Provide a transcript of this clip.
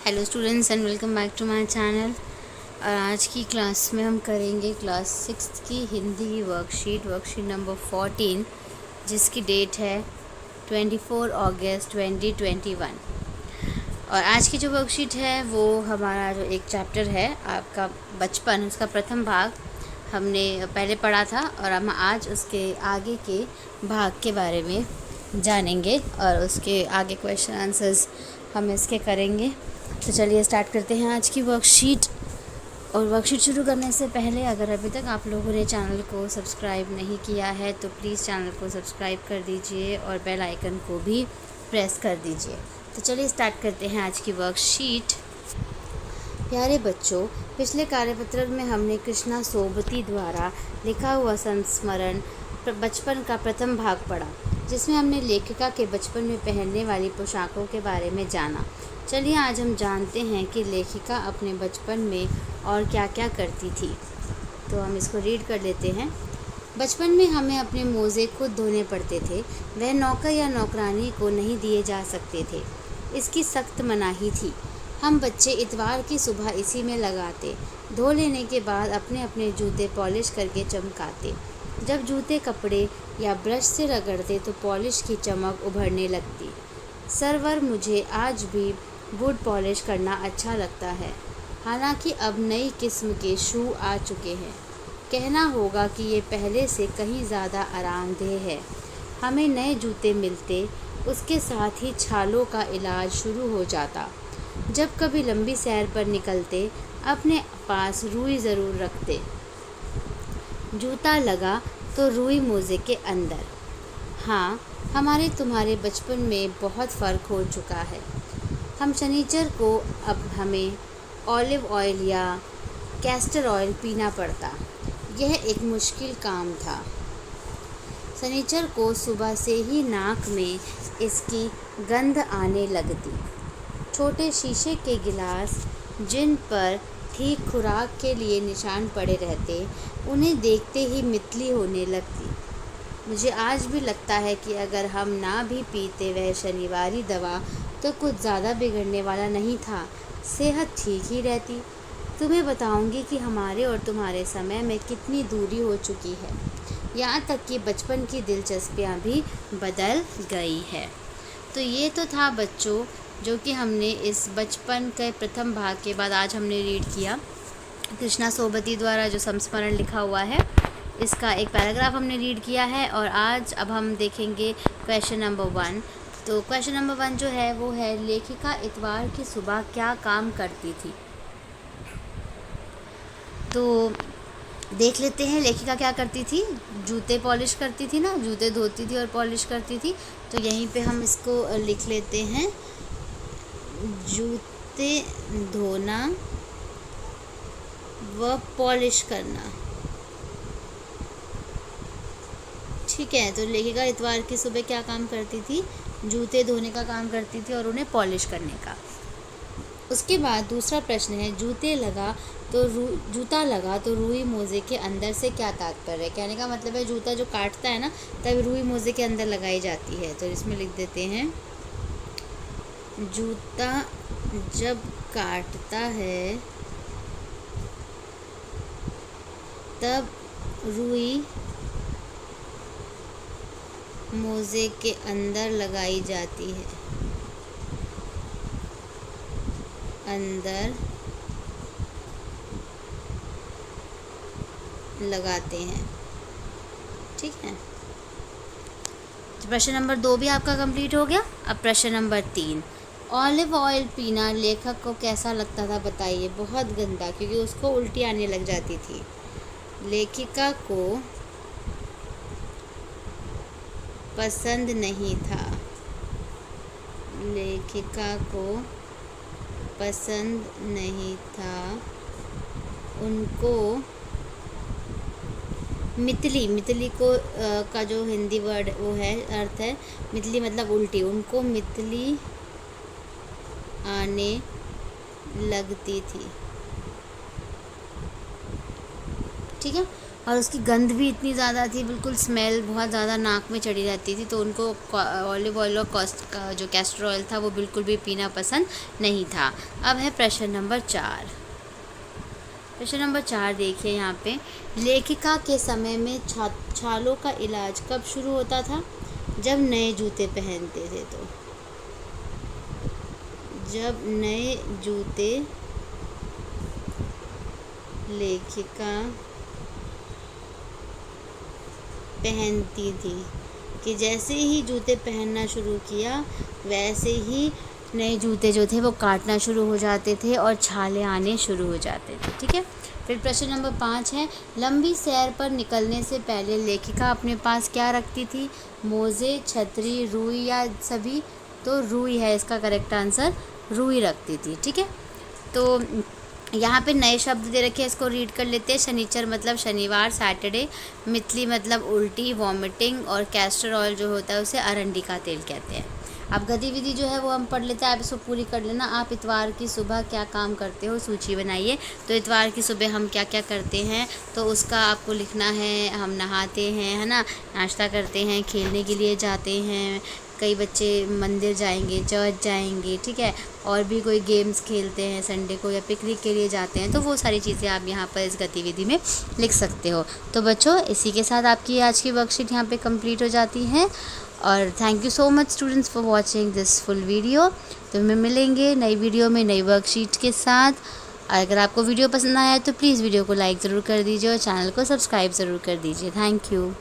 Hello students and welcome back to my channel. और आज की क्लास में हम करेंगे क्लास 6 की हिंदी वर्कशीट नंबर 14, जिसकी डेट है 24 अगस्त 2021। और आज की जो वर्कशीट है वो हमारा जो एक चैप्टर है आपका बचपन, उसका प्रथम भाग हमने पहले पढ़ा था और हम आज उसके आगे के भाग के बारे में जानेंगे और उसके आगे क्वेश्चन आंसर्स हम इसके करेंगे। तो चलिए स्टार्ट करते हैं आज की वर्कशीट। और वर्कशीट शुरू करने से पहले अगर अभी तक आप लोगों ने चैनल को सब्सक्राइब नहीं किया है तो प्लीज़ चैनल को सब्सक्राइब कर दीजिए और बेल आइकन को भी प्रेस कर दीजिए। तो चलिए स्टार्ट करते हैं आज की वर्कशीट। प्यारे बच्चों, पिछले कार्यपत्र में हमने कृष्णा सोबती द्वारा लिखा हुआ संस्मरण बचपन का प्रथम भाग पढ़ा, जिसमें हमने लेखिका के बचपन में पहनने वाली पोशाकों के बारे में जाना। चलिए आज हम जानते हैं कि लेखिका अपने बचपन में और क्या क्या करती थी। तो हम इसको रीड कर लेते हैं। बचपन में हमें अपने मोज़े खुद धोने पड़ते थे। वह नौकर या नौकरानी को नहीं दिए जा सकते थे, इसकी सख्त मनाही थी। हम बच्चे इतवार की सुबह इसी में लगाते, धो लेने के बाद अपने अपने जूते पॉलिश करके चमकाते। जब जूते कपड़े या ब्रश से रगड़ते तो पॉलिश की चमक उभरने लगती। सरवर, मुझे आज भी बूट पॉलिश करना अच्छा लगता है, हालांकि अब नई किस्म के शू आ चुके हैं। कहना होगा कि ये पहले से कहीं ज़्यादा आरामदेह है। हमें नए जूते मिलते, उसके साथ ही छालों का इलाज शुरू हो जाता। जब कभी लंबी सैर पर निकलते, अपने पास रुई ज़रूर रखते। जूता लगा तो रुई मोज़े के अंदर। हाँ, हमारे तुम्हारे बचपन में बहुत फ़र्क हो चुका है। हम शनिचर को अब हमें ऑलिव ऑयल या कैस्टर ऑयल पीना पड़ता। यह एक मुश्किल काम था। शनिचर को सुबह से ही नाक में इसकी गंध आने लगती। छोटे शीशे के गिलास, जिन पर ठीक खुराक के लिए निशान पड़े रहते, उन्हें देखते ही मितली होने लगती। मुझे आज भी लगता है कि अगर हम ना भी पीते वह शनिवारी दवा तो कुछ ज़्यादा बिगड़ने वाला नहीं था, सेहत ठीक ही रहती। तुम्हें बताऊंगी कि हमारे और तुम्हारे समय में कितनी दूरी हो चुकी है, यहाँ तक कि बचपन की दिलचस्पियाँ भी बदल गई है। तो ये तो था बच्चों जो कि हमने इस बचपन के प्रथम भाग के बाद आज हमने रीड किया। कृष्णा सोबती द्वारा जो संस्मरण लिखा हुआ है, इसका एक पैराग्राफ हमने रीड किया है। और आज अब हम देखेंगे क्वेश्चन नंबर 1। तो क्वेश्चन नंबर 1 जो है वो है, लेखिका इतवार की सुबह क्या काम करती थी। तो देख लेते हैं लेखिका क्या करती थी। जूते पॉलिश करती थी ना, जूते धोती थी और पॉलिश करती थी। तो यहीं पे हम इसको लिख लेते हैं, जूते धोना व पॉलिश करना। ठीक है, तो लेखिका इतवार की सुबह क्या काम करती थी? जूते धोने का काम करती थी और उन्हें पॉलिश करने का। उसके बाद दूसरा प्रश्न है, जूता लगा तो रुई मोज़े के अंदर से क्या तात्पर्य है। कहने का मतलब है जूता जो काटता है ना, तब रुई मोज़े के अंदर लगाई जाती है। तो इसमें लिख देते हैं, जूता जब काटता है तब रुई मोज़े के अंदर लगाई जाती है। अंदर लगाते हैं। ठीक है, तो प्रश्न नंबर 2 भी आपका कंप्लीट हो गया। अब प्रश्न नंबर 3, ऑलिव ऑयल पीना लेखक को कैसा लगता था बताइए। बहुत गंदा, क्योंकि उसको उल्टी आने लग जाती थी। लेखिका को पसंद नहीं था। लेखिका को पसंद नहीं था। उनको मितली को का जो हिंदी वर्ड वो है, अर्थ है मितली मतलब उल्टी। उनको मितली आने लगती थी। ठीक है, और उसकी गंध भी इतनी ज़्यादा थी, बिल्कुल स्मेल बहुत ज़्यादा नाक में चढ़ी रहती थी। तो उनको ऑलिव ऑयल और जो कैस्टर ऑयल था वो बिल्कुल भी पीना पसंद नहीं था। अब है प्रश्न नंबर 4। प्रश्न नंबर 4 देखिए यहाँ पे, लेखिका के समय में छालों का इलाज कब शुरू होता था? जब नए जूते पहनते थे। तो जब नए जूते लेखिका पहनती थी, कि जैसे ही जूते पहनना शुरू किया वैसे ही नए जूते जो थे वो काटना शुरू हो जाते थे और छाले आने शुरू हो जाते थे। ठीक है। फिर प्रश्न नंबर 5 है, लंबी सैर पर निकलने से पहले लेखिका अपने पास क्या रखती थी? मोजे, छतरी, रुई या सभी? तो रुई है इसका करेक्ट आंसर, रुई रखती थी। ठीक है। तो यहाँ पे नए शब्द दे रखे हैं, इसको रीड कर लेते हैं। शनिचर मतलब शनिवार, सैटरडे। मितली मतलब उल्टी, वॉमिटिंग, और कैस्टर ऑयल जो होता है उसे अरंडी का तेल कहते हैं। अब गतिविधि जो है वो हम पढ़ लेते हैं, आप इसको पूरी कर लेना। आप इतवार की सुबह क्या काम करते हो, सूची बनाइए। तो इतवार की सुबह हम क्या क्या करते हैं तो उसका आपको लिखना है। हम नहाते हैं, है ना, नाश्ता करते हैं, खेलने के लिए जाते हैं, कई बच्चे मंदिर जाएंगे, चर्च जाएंगे, ठीक है, और भी कोई गेम्स खेलते हैं संडे को, या पिकनिक के लिए जाते हैं। तो वो सारी चीज़ें आप यहाँ पर इस गतिविधि में लिख सकते हो। तो बच्चों, इसी के साथ आपकी आज की वर्कशीट यहाँ पे कंप्लीट हो जाती है। और thank you so much students for watching this full video. तो हमें मिलेंगे नई वीडियो में नई वर्कशीट के साथ। अगर आपको वीडियो पसंद आया तो प्लीज़ वीडियो को लाइक ज़रूर कर दीजिए और चैनल को सब्सक्राइब ज़रूर कर दीजिए। Thank you.